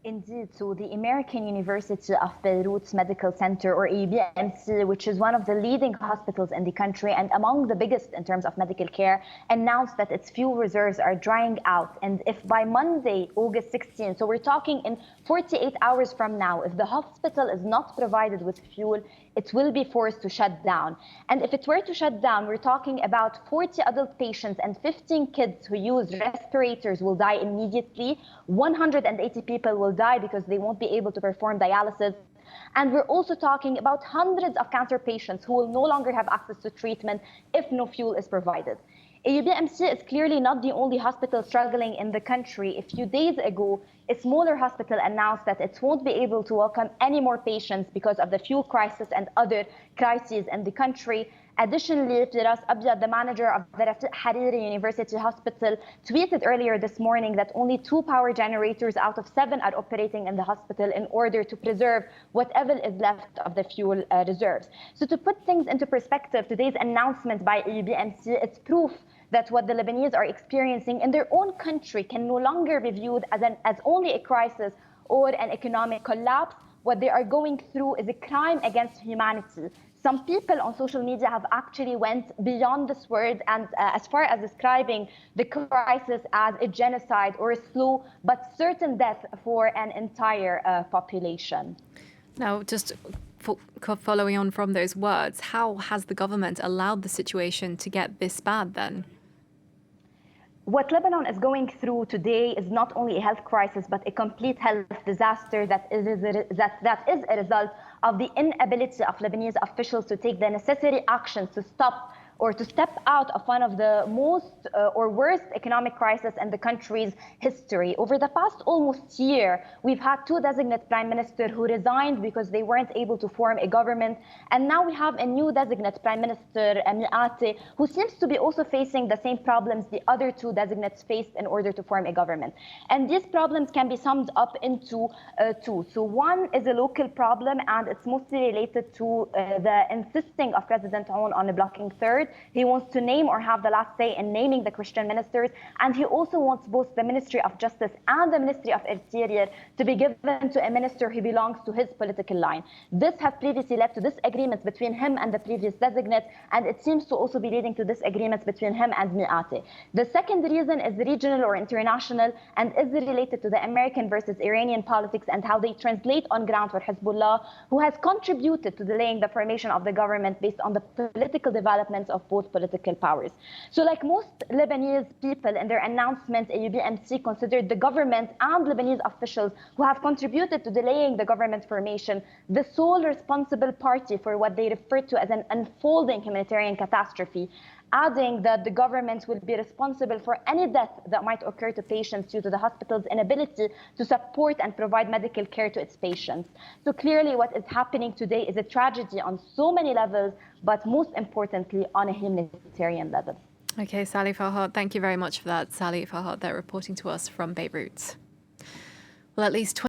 Indeed. So the American University of Beirut's Medical Center, or AUBMC, which is one of the leading hospitals in the country and among the biggest in terms of medical care, announced that its fuel reserves are drying out. And if by Monday, August 16, so we're talking in 48 hours from now, if the hospital is not provided with fuel, it will be forced to shut down. And if it were to shut down, we're talking about 40 adult patients and 15 kids who use respirators will die immediately. 180 people will die because they won't be able to perform dialysis. And we're also talking about hundreds of cancer patients who will no longer have access to treatment if no fuel is provided. AUBMC is clearly not the only hospital struggling in the country. A few days ago, a smaller hospital announced that it won't be able to welcome any more patients because of the fuel crisis and other crises in the country. Additionally, Firas Abyad, the manager of the Rafiq Hariri University Hospital, tweeted earlier this morning that only 2 power generators out of 7 are operating in the hospital in order to preserve whatever is left of the fuel reserves. So to put things into perspective, today's announcement by AUBMC is proof that what the Lebanese are experiencing in their own country can no longer be viewed as only a crisis or an economic collapse. What they are going through is a crime against humanity. Some people on social media have actually went beyond this word and as far as describing the crisis as a genocide or a slow but certain death for an entire population. Now, just following on from those words, how has the government allowed the situation to get this bad then? What Lebanon is going through today is not only a health crisis, but a complete health disaster that is a result of the inability of Lebanese officials to take the necessary actions to stop or to step out of one of the most or worst economic crises in the country's history. Over the past almost year, we've had 2 designate prime ministers who resigned because they weren't able to form a government. And now we have a new designate prime minister, Mi'ati, who seems to be also facing the same problems the other 2 designates faced in order to form a government. And these problems can be summed up into 2. So one is a local problem, and it's mostly related to the insisting of President Aoun on a blocking third. He wants to name or have the last say in naming the Christian ministers, and he also wants both the Ministry of Justice and the Ministry of Interior to be given to a minister who belongs to his political line. This has previously led to disagreements between him and the previous designate, and it seems to also be leading to disagreements between him and Mi'ati. The second reason is regional or international and is related to the American versus Iranian politics and how they translate on ground for Hezbollah, who has contributed to delaying the formation of the government based on the political developments of both political powers. So like most Lebanese people in their announcement, AUBMC considered the government and Lebanese officials who have contributed to delaying the government formation the sole responsible party for what they referred to as an unfolding humanitarian catastrophe, adding that the government will be responsible for any death that might occur to patients due to the hospital's inability to support and provide medical care to its patients. So clearly what is happening today is a tragedy on so many levels, but most importantly on a humanitarian level. Okay, Sally Farhad, thank you very much for that. Sally Farhad there reporting to us from Beirut. Well, at least